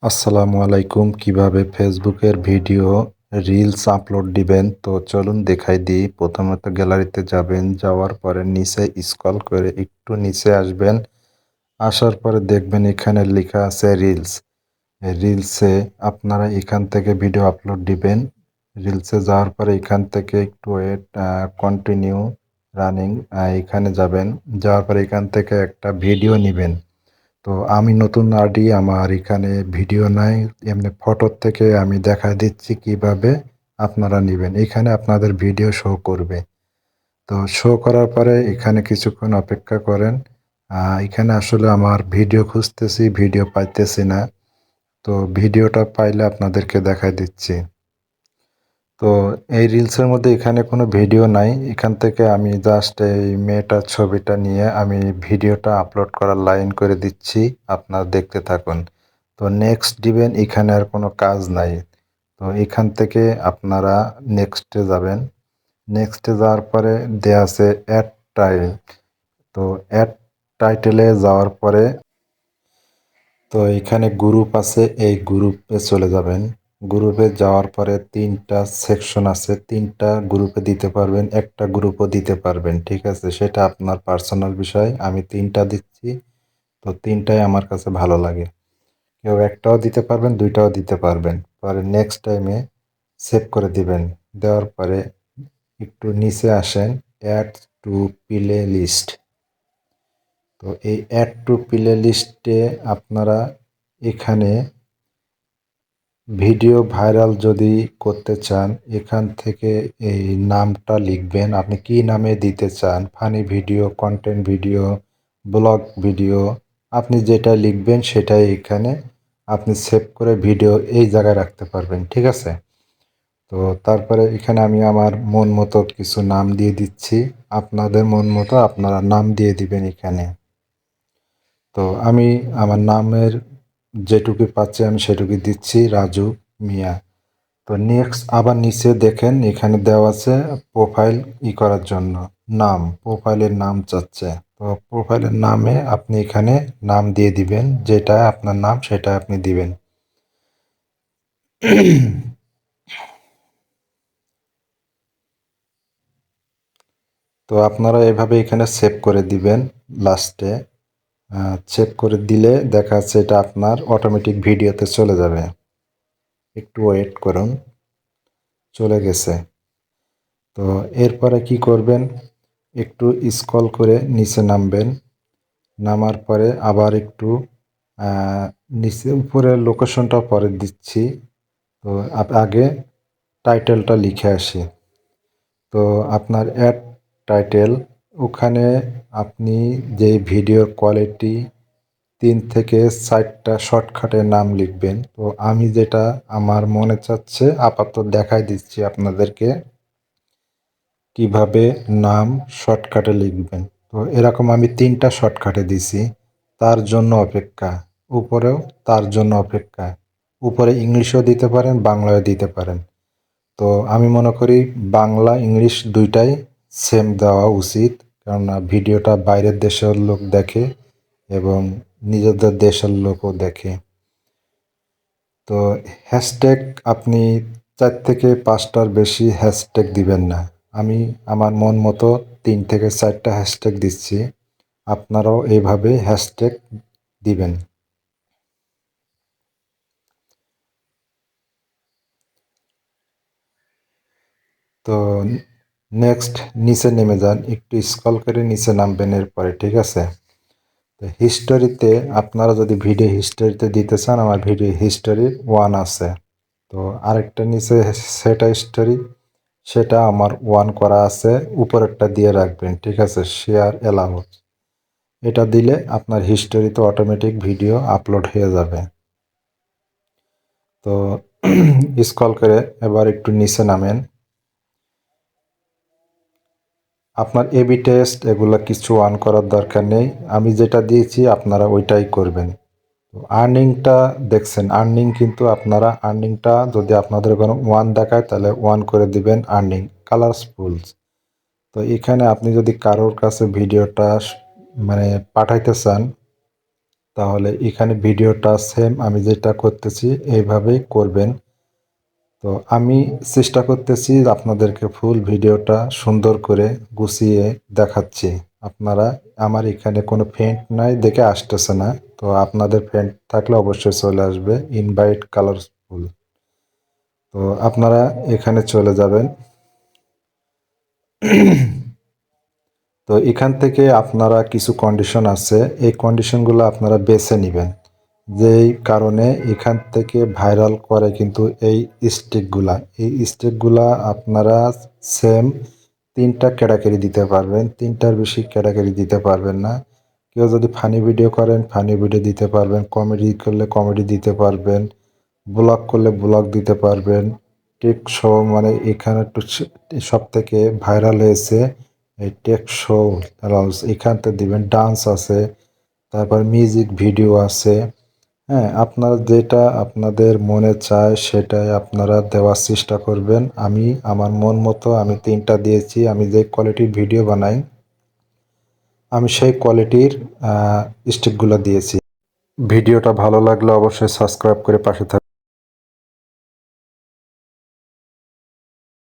আসসালামু আলাইকুম। কিভাবে ফেসবুকের ভিডিও রিলস আপলোড দিবেন, তো চলুন দেখাই দিই। প্রথমত গ্যালারিতে যাবেন, যাওয়ার পরে নিচে স্ক্রল করে একটু নিচে আসবেন। আসার পরে দেখবেন এখানে লেখা আছে রিলস। রিলসে আপনারা এখান থেকে ভিডিও আপলোড দিবেন। রিলসে যাওয়ার পরে এখান থেকে একটু ওয়েট, কন্টিনিউ রানিং, এখানে যাবেন। যাওয়ার পরে এখান থেকে একটা ভিডিও নেবেন। তো আমি নতুন আইডি, আমার এখানে ভিডিও নাই, এমনি ফটোর থেকে আমি দেখা দিচ্ছি কিভাবে আপনারা নেবেন। এখানে আপনাদের ভিডিও শো করবে। তো শো করার পরে এখানে কিছুক্ষণ অপেক্ষা করেন। এখানে আসলে আমার ভিডিও খুঁজতেছি, ভিডিও পাইতেছি না। তো ভিডিওটা পাইলে আপনাদেরকে দেখাই দিচ্ছি। তো এই রিলসের মধ্যে এখানে কোনো ভিডিও নাই। এখান থেকে আমি জাস্ট এই মেয়েটার ছবিটা নিয়ে আমি ভিডিওটা আপলোড করার লাইন করে দিচ্ছি। আপনারা দেখতে থাকুন। তো নেক্সট দিবেন, এখানে আর কোনো কাজ নাই। তো এখান থেকে আপনারা নেক্সটে যাবেন। নেক্সটে যাওয়ার পরে দেয়া আছে অ্যাড টাইটেল। তো অ্যাড টাইটেলে যাওয়ার পরে তো এখানে গ্রুপ আছে, এই গ্রুপে চলে যাবেন। গ্রুপে যাওয়ার পরে 3টা সেকশন আছে, 3টা গ্রুপে দিতে পারবেন, একটা গ্রুপও দিতে পারবেন। ঠিক আছে, সেটা আপনার পার্সোনাল বিষয়। আমি 3টা দিচ্ছি। তো 3টাই আমার কাছে ভালো লাগে। কেউ একটাও দিতে পারবেন, 2টাও দিতে পারবেন। পরে নেক্সট টাইমে সেভ করে দিবেন। দেওয়ার পরে একটু নিচে আসেন, অ্যাড টু প্লে লিস্ট। তো এই অ্যাড টু প্লে লিস্টে আপনারা এখানে ভিডিও ভাইরাল যদি করতে চান, এখান থেকে এই নামটা লিখবেন। আপনি কি নামে দিতে চান, funny video, content video, blog video, আপনি যেটা লিখবেন সেটাই এখানে আপনি সেভ করে ভিডিও এই জায়গায় রাখতে পারবেন। ঠিক আছে। তো তারপরে এখানে আমি আমার মন মতো কিছু নাম দিয়ে দিচ্ছি। আপনাদের মন মতো আপনারা নাম দিয়ে দিবেন এখানে। তো আমি আমার নামের যেটুকু পাচ্ছি আমি সেটুকু দিচ্ছি, রাজু মিয়া। তো নেক্সট আবার নিচে দেখেন এখানে দেওয়া আছে প্রোফাইল করার জন্য নাম, প্রোফাইলের নাম চাচ্ছে। তো প্রোফাইলের নামে আপনি এখানে নাম দিয়ে দিবেন, যেটা আপনার নাম সেটা আপনি দিবেন। তো আপনারা এভাবে এখানে সেভ করে দিবেন। লাস্টে সেভ করে দিলে দেখা যাচ্ছে এটা আপনার অটোমেটিক ভিডিওতে চলে যাবে। একটু ওয়েট করুন, চলে গেছে। তো এরপরে কি করবেন, একটু স্ক্রল করে নিচে নামবেন। নামার পরে আবার একটু নিচে, উপরের লোকেশনটা পরে দিচ্ছি। তো আগে টাইটেলটা লিখে আসি। তো আপনার অ্যাড টাইটেল, ওখানে আপনি যে ভিডিওর কোয়ালিটি 3 থেকে 4টা শর্টকাটে নাম লিখবেন। তো আমি যেটা আমার মনে চাচ্ছে আপাতত দেখাই দিচ্ছি আপনাদেরকে কিভাবে নাম শর্টকাটে লিখবেন। তো এরকম আমি 3টা শর্টকাটে দিছি। তার জন্য অপেক্ষা, উপরেও তার জন্য অপেক্ষা। উপরে ইংলিশও দিতে পারেন, বাংলায় দিতে পারেন। তো আমি মনে করি বাংলা ইংলিশ দুইটাই সেম দেওয়া উচিত, কেননা ভিডিওটা বাইরের দেশের লোক দেখে এবং নিজেদের দেশের লোকও দেখে। তো হ্যাশট্যাগ আপনি 4 থেকে 5টার বেশি হ্যাশট্যাগ দিবেন না। আমি আমার মন মতো 3 থেকে 4টা হ্যাশট্যাগ দিচ্ছি। আপনারাও এইভাবে হ্যাশট্যাগ দিবেন। তো নেক্সট নিচে নেমে যান, একটু স্ক্রল করে নিচে নামবেন এরপরে। ঠিক আছে। তো হিস্টোরিতে আপনারা যদি ভিডিও হিস্টোরিতে দিতে চান, আমার ভিডিও হিস্টোরি 1 আছে। তো আরেকটা নিচে সেটা স্টোরি, সেটা আমার 1 করা আছে, উপরেরটা দিয়ে রাখবেন। ঠিক আছে, শেয়ার এলাও, এটা দিলে আপনার হিস্টোরিতে অটোমেটিক ভিডিও আপলোড হয়ে যাবে। তো স্ক্রল করে এবার একটু নিচে নামেন। আপনার এবি টেস্ট এগুলা কিছু অন করার দরকার নেই, আমি যেটা দিয়েছি আপনারা ওইটাই করবেন। তো আর্নিংটা দেখছেন, আর্নিং কিন্তু আপনারা আর্নিংটা যদি আপনাদের কোনো 1 দেখায় তাহলে 1 করে দিবেন আর্নিং কালারফুলস। তো এখানে আপনি যদি কারোর কাছে ভিডিওটা মানে পাঠাইতে চান, তাহলে এখানে ভিডিওটা সেম আমি যেটা করতেছি এইভাবেই করবেন। তো আমি চেষ্টা করতেছি আপনাদেরকে ফুল ভিডিওটা সুন্দর করে গুছিয়ে দেখাচ্ছি। আপনারা আমার এখানে কোনো ফ্রেন্ড নাই দেখে আসতেছে না। তো আপনাদের ফ্রেন্ড থাকলে অবশ্যই চলে আসবে ইনভাইট কালারফুল। তো আপনারা এখানে চলে যাবেন। তো এখান থেকে আপনারা কিছু কন্ডিশন আছে, এই কন্ডিশনগুলো আপনারা বেছে নেবেন। যেই কারণে এখান থেকে ভাইরাল করে কিন্তু এই স্টিকগুলা। এই স্টিকগুলা আপনারা সেম ৩টা ক্যাটাগরি দিতে পারবেন। ৩টার বেশি ক্যাটাগরি দিতে পারবেন না। কেউ যদি ফানি ভিডিও করেন, ফানি ভিডিও দিতে পারবেন। কমেডি করলে কমেডি দিতে পারবেন। ব্লগ করলে ব্লগ দিতে পারবেন। টেক শো মানে এখানে একটু সবথেকে ভাইরাল হয়েছে এই টেক শো এখান থেকে দিবেন। ডান্স আছে, তারপর মিউজিক ভিডিও আছে। হ্যাঁ, আপনারা যেটা আপনাদের মনে চায় সেটাই আপনারা দেওয়ার চেষ্টা করবেন। আমি আমার মন মতো আমি ৩টা দিয়েছি। আমি যে কোয়ালিটির ভিডিও বানাই আমি সেই কোয়ালিটির স্টিকগুলো দিয়েছি। ভিডিওটা ভালো লাগলে অবশ্যই সাবস্ক্রাইব করে পাশে থাকবেন।